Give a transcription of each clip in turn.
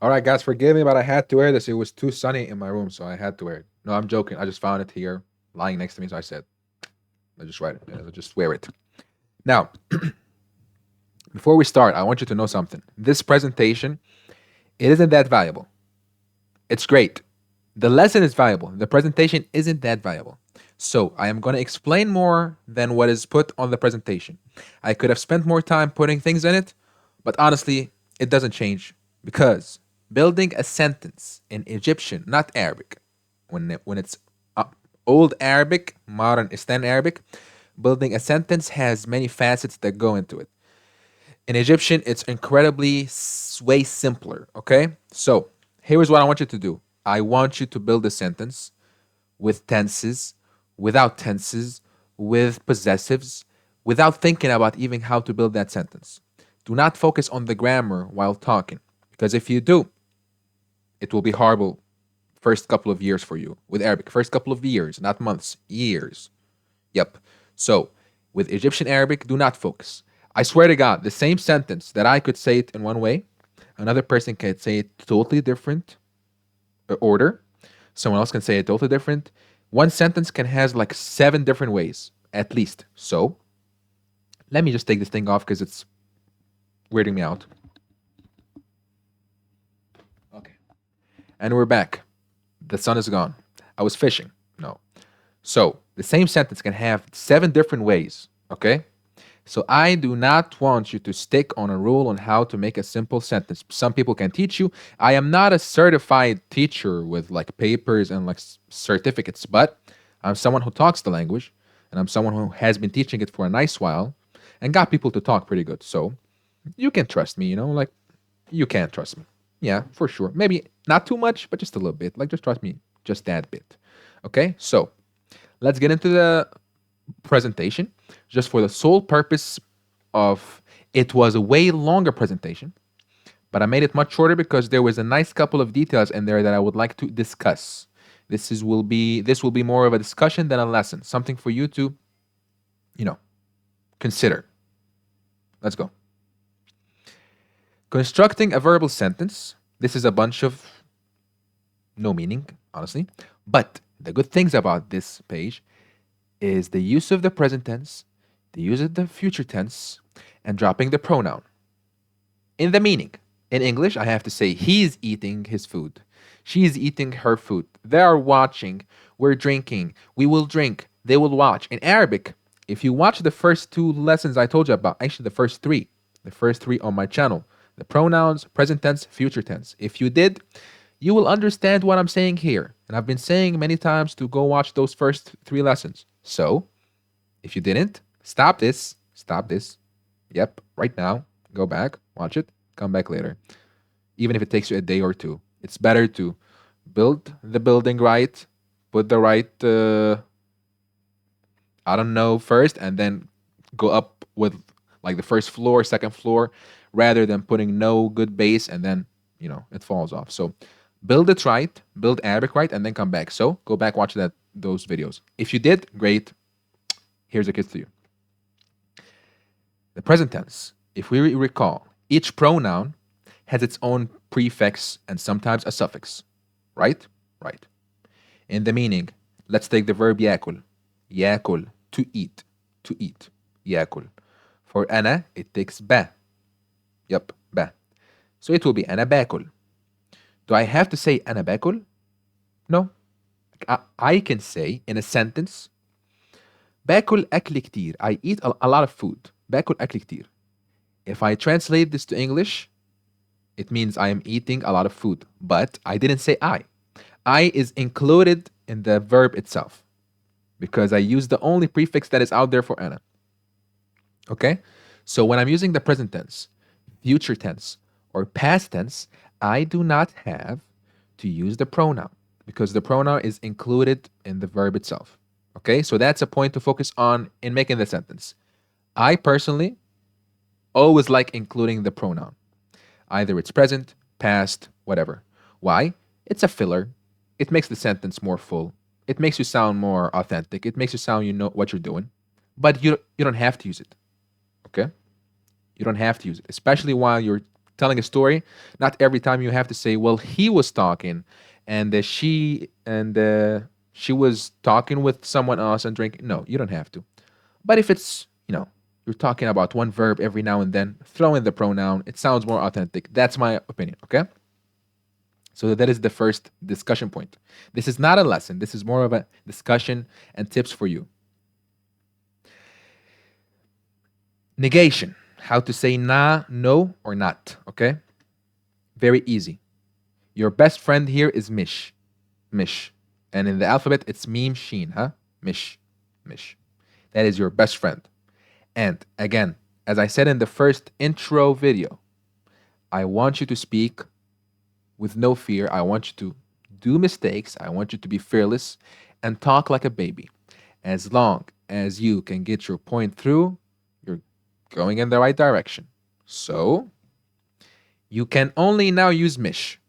All right, guys, forgive me, but I had to wear this. It was too sunny in my room, so I had to wear it. No, I'm joking. I just found it here, lying next to me, so I said, I just wear it. I'll just wear it. Now, before we start, I want you to know something. This presentation, it isn't that valuable. It's great. The lesson is valuable. The presentation isn't that valuable. So I am going to explain more than what is put on the presentation. I could have spent more time putting things in it, but honestly, it doesn't change because building a sentence in Egyptian, not Arabic, when it's uh, old Arabic, modern Eastern Arabic, building a sentence has many facets that go into it. In Egyptian, it's incredibly way simpler. Okay, so here's what I want you to do. I want you to build a sentence with tenses, without tenses, with possessives, without thinking about even how to build that sentence. Do not focus on the grammar while talking, because if you do, it will be horrible first couple of years for you with Arabic. First couple of years, not months, years. Yep. So with Egyptian Arabic, do not focus. I swear to God, the same sentence that I could say it in one way, another person can say it totally different order. Someone else can say it totally different. One sentence can has like 7 different ways at least. So let me just take this thing off because it's weirding me out. Okay. And we're back. The sun is gone. I was fishing. No. So the same sentence can have 7 different ways. Okay. So I do not want you to stick on a rule on how to make a simple sentence. Some people can teach you. I am not a certified teacher with like papers and like certificates, but I'm someone who talks the language and I'm someone who has been teaching it for a nice while and got people to talk pretty good. So you can trust me, like you can trust me. Yeah, for sure. Maybe not too much, but just a little bit. Like just trust me, just that bit. Okay? So, let's get into the presentation just for the sole purpose of it was a way longer presentation, but I made it much shorter because there was a nice couple of details in there that I would like to discuss. This will be more of a discussion than a lesson, something for you to, you know, consider. Let's go. Constructing a verbal sentence. This is a bunch of no meaning, honestly. But the good things about this page is the use of the present tense, the use of the future tense, and dropping the pronoun. In the meaning, in English, I have to say he's eating his food. She's eating her food. They are watching. We're drinking. We will drink. They will watch. In Arabic, if you watch the first 2 lessons I told you about, actually the first three on my channel, the pronouns, present tense, future tense. If you did, you will understand what I'm saying here. And I've been saying many times to go watch those first 3 lessons. So, if you didn't, stop this. Stop this. Yep, right now. Go back, watch it, come back later. Even if it takes you a day or two. It's better to build the building right, put the right, I don't know, first, and then go up with like the first floor, second floor, rather than putting no good base and then, it falls off. So build it right, build Arabic right, and then come back. So go back, watch those videos. If you did, great. Here's a kiss to you. The present tense, if we recall, each pronoun has its own prefix and sometimes a suffix. Right? Right. In the meaning, let's take the verb yakul. Yakul, to eat. To eat. Yakul. For ana, it takes ba. Yup, ba. So it will be ana bakul. Do I have to say ana bakul? No. I can say in a sentence, باكل أكل كتير. I eat a lot of food. باكل أكل كتير. If I translate this to English, it means I am eating a lot of food. But I didn't say I. I is included in the verb itself because I use the only prefix that is out there for ana. Okay? So when I'm using the present tense, future tense, or past tense, I do not have to use the pronoun because the pronoun is included in the verb itself. Okay? So that's a point to focus on in making the sentence. I personally always like including the pronoun. Either it's present, past, whatever. Why? It's a filler. It makes the sentence more full. It makes you sound more authentic. It makes you sound you know what you're doing. But you don't have to use it. Okay? You don't have to use it, especially while you're telling a story, not every time you have to say, well, he was talking and she was talking with someone else and drinking. No, you don't have to. But if it's, you're talking about one verb every now and then, throw in the pronoun. It sounds more authentic. That's my opinion, okay? So that is the first discussion point. This is not a lesson. This is more of a discussion and tips for you. Negation. How to say na, no, or not, okay? Very easy. Your best friend here is Mish. Mish. And in the alphabet, it's meme sheen, huh? Mish. Mish. That is your best friend. And again, as I said in the first intro video, I want you to speak with no fear. I want you to do mistakes. I want you to be fearless and talk like a baby. As long as you can get your point through, you're going in the right direction. So, you can only now use Mish.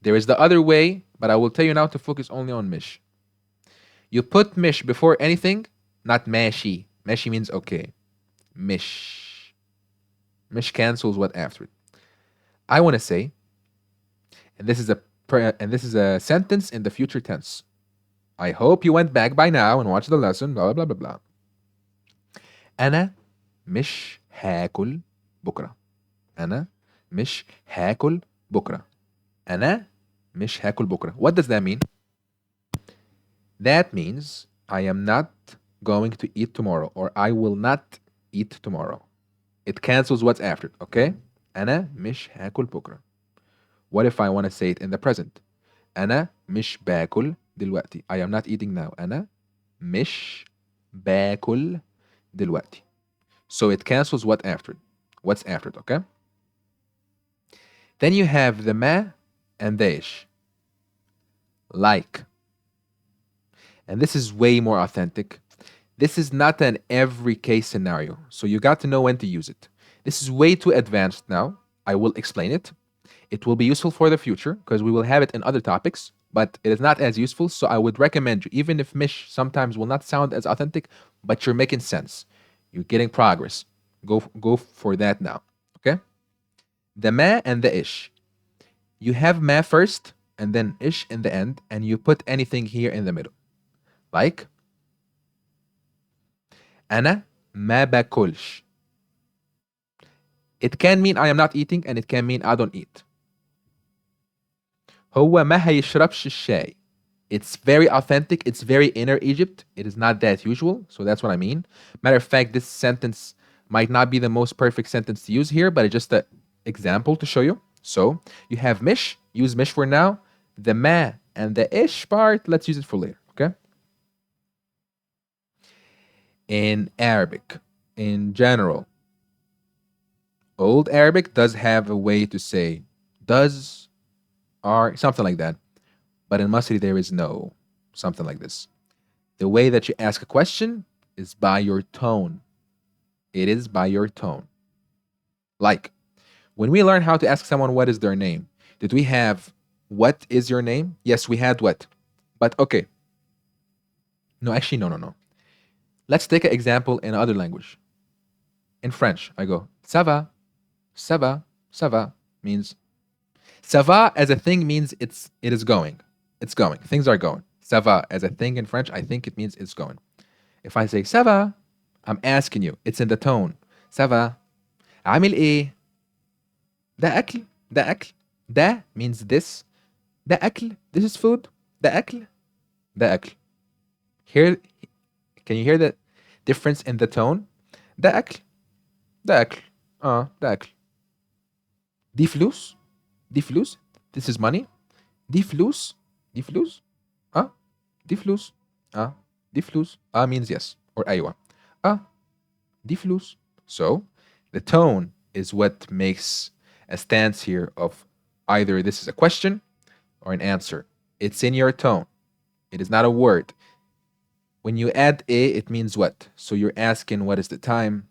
There is the other way, but I will tell you now to focus only on Mish. You put Mish before anything, not Mashi. Mashi means okay. Mish. Mish cancels what after it. I want to say, and this is a sentence in the future tense. I hope you went back by now and watched the lesson. Blah blah blah blah. أنا مش هاكل بكرة. أنا مش هاكل بكرة. أنا مش هاكل بكرة. What does that mean? That means I am not going to eat tomorrow, or I will not eat tomorrow. It cancels what's after it, okay? أنا مش هاكل بكرة. What if I want to say it in the present? أنا مش باكل دلوقتي. I am not eating now. أنا مش باكل دلوقتي. So it cancels what after it. What's after it, okay? Then you have the ما and the ish. Like. And this is way more authentic. This is not an every case scenario. So you got to know when to use it. This is way too advanced now. I will explain it. It will be useful for the future because we will have it in other topics, but it is not as useful. So I would recommend you, even if Mish sometimes will not sound as authentic, but you're making sense. You're getting progress. Go for that now. Okay? The ma and the ish. You have ma first and then ish in the end, and you put anything here in the middle. Like أنا ما باكلش. It can mean I am not eating and it can mean I don't eat. هو ما هيشربش الشاي. It's very authentic. It's very inner Egypt. It is not that usual. So that's what I mean. Matter of fact, this sentence might not be the most perfect sentence to use here, but it's just an example to show you. So you have mish. Use mish for now. The ma and the ish part, let's use it for later. Okay? In Arabic, in general, Old Arabic does have a way to say does, are, something like that. But in Masri, there is no something like this. The way that you ask a question is by your tone. It is by your tone. Like, when we learn how to ask someone what is their name, did we have what is your name? Yes, we had what. But okay. No, actually, no. Let's take an example in another language. In French, I go, ça va, ça va, ça va means, ça va as a thing means it is going. It's going. Things are going. Ça va as a thing in French, I think it means it's going. If I say ça va, I'm asking you. It's in the tone. Ça va. عامل ايه? ده أكل. ده أكل. ده means this. ده أكل. This is food. ده أكل. ده أكل. Here, can you hear the difference in the tone? ده أكل. ده أكل. ده أكل. دي فلوس. دي فلوس. This is money. دي فلوس. دي فلوس. دي فلوس. دي فلوس. Means yes. Or أيوة. دي فلوس. So, the tone is what makes a stance here of either this is a question or an answer. It's in your tone. It is not a word. When you add a, it means what? So you're asking what is the time.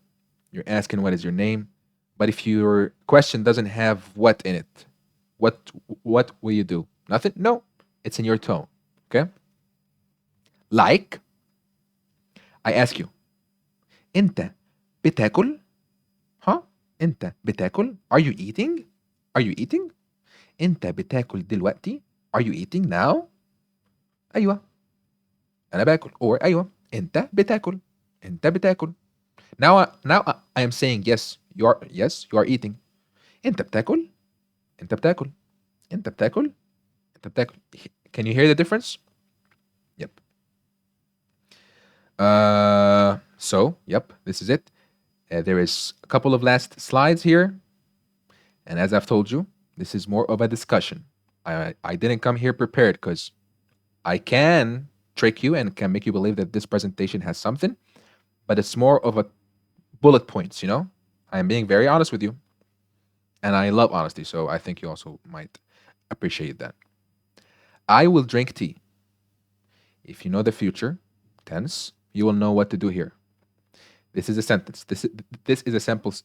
You're asking what is your name. But if your question doesn't have what in it, what will you do? Nothing? No. It's in your tone. Okay? Like, I ask you, أنت بتاكل? Huh? أنت بتاكل? Are you eating? Are you eating? أنت بتاكل دلوقتي؟ Are you eating now? أيوه أنا باكل. Or أيوه أنت بتاكل. أنت بتاكل. Now I am saying yes you are eating. أنت بتاكل. أنت بتاكل. أنت بتاكل. أنت بتاكل. Can you hear the difference? Yep. Yep, this is it. There is a couple of last slides here. And as I've told you, this is more of a discussion. I didn't come here prepared because I can trick you and can make you believe that this presentation has something, but it's more of a bullet points, you know? I am being very honest with you. And I love honesty, so I think you also might appreciate that. I will drink tea. If you know the future tense, you will know what to do here. This is a sentence. This is a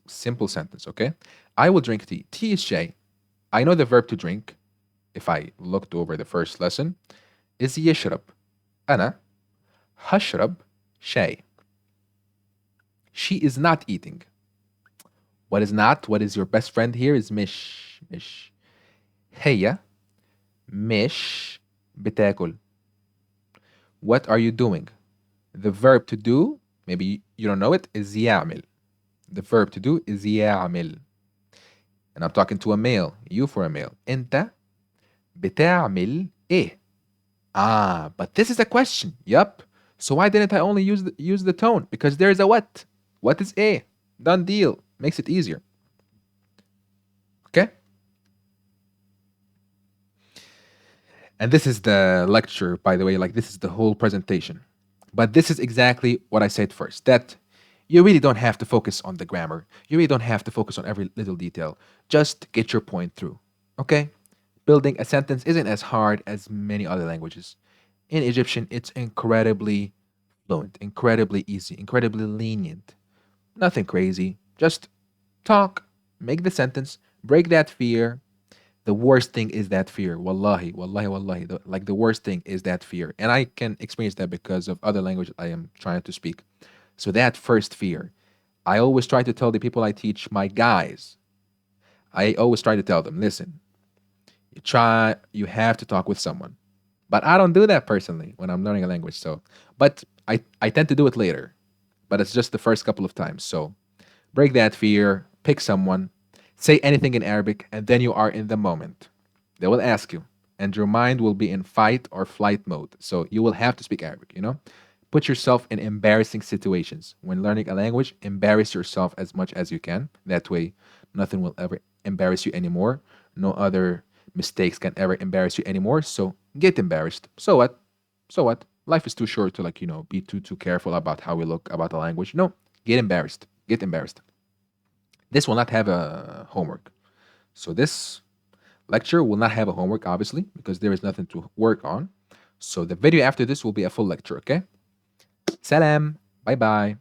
simple sentence, okay? I will drink tea. Tea is shay. I know the verb to drink. If I looked over the first lesson, is يشرب. أنا هشرب شاي. She is not eating. What is not? What is your best friend here is مش. هي مش بتاكل. What are you doing? The verb to do, maybe you don't know it, is يعمل. The verb to do is يعمل. And I'm talking to a male, you for a male. أنت بتعمل إيه? But this is a question. Yup. So why didn't I only use the tone? Because there's a what. What is a? Done deal. Makes it easier. Okay? And this is the lecture, by the way, like this is the whole presentation. But this is exactly what I said first, that you really don't have to focus on the grammar. You really don't have to focus on every little detail. Just get your point through. Okay? Building a sentence isn't as hard as many other languages. In Egyptian, it's incredibly fluent, incredibly easy, incredibly lenient. Nothing crazy. Just talk, make the sentence, break that fear. The worst thing is that fear. Wallahi, wallahi, wallahi. The worst thing is that fear. And I can experience that because of other language I am trying to speak. So that first fear, I always try to tell the people I teach, my guys, I always try to tell them, listen, you have to talk with someone. But I don't do that personally when I'm learning a language. But I tend to do it later. But it's just the first couple of times. So break that fear, pick someone, say anything in Arabic, and then you are in the moment. They will ask you, and your mind will be in fight or flight mode. So you will have to speak Arabic, you know? Put yourself in embarrassing situations. When learning a language, embarrass yourself as much as you can. That way, nothing will ever embarrass you anymore. No other mistakes can ever embarrass you anymore. So get embarrassed. So what? So what? Life is too short to be too careful about how we look about the language. No, get embarrassed. Get embarrassed. This will not have a homework. So this lecture will not have a homework, obviously, because there is nothing to work on. So the video after this will be a full lecture, okay? Salam. Bye bye.